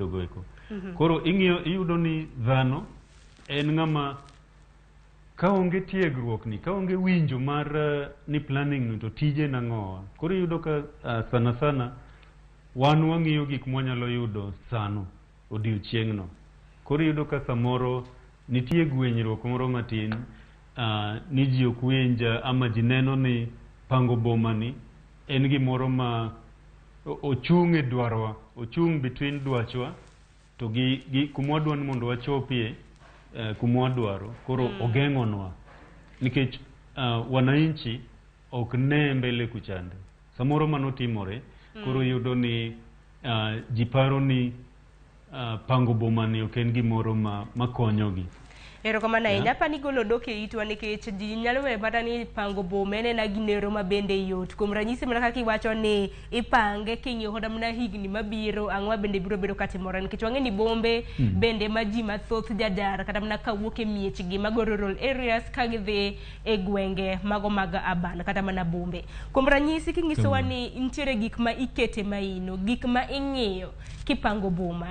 bedo go eko. Koro iyudo ni dhano en ng'ama kaonge tiegruok ni, kaonge winjo mar ni planning no to tije nang'owa. Koro iyudo ka sana sana wan wang'iyo gik mwanyalo yudo sano odiochieng'no. Koro iyudo ka samoro nitie gwenyruok moro matin, ni ji ok winja ama ji neno ni pango boma ni en gimoro ma ochung' e dwarwa, ochung' between dwachwa to gi kumwadwa ni mondo wachopie kumwadwaro. Koro ogeng'onwa nikech wananchi ok ne mbele kuchande. Samoro manotimore, koro yudo ni ji paro ni pango boma ni ok en gimoro makonyogi. Erokamano ahinya. Apani golo dok e itwa nikech ji nyalo weyo mana ni pango boma en ena ginero ma bende yot. Kuom ranyisi mana kaka iwacho ni ipange king'iyo koda mana higni mabiro ang'wa bende biro bedo katimore, nikech wang'e ni bombe bende ma ji mathoth jadar kata mana kawuok e miechgi mago rural areas ka gidhi e gwenge mago mag aban kata mana bombe. Kuom ranyisi kinyisowa ni nitiere gik ma ikete maino, gik ma ing'iyo kipango boma.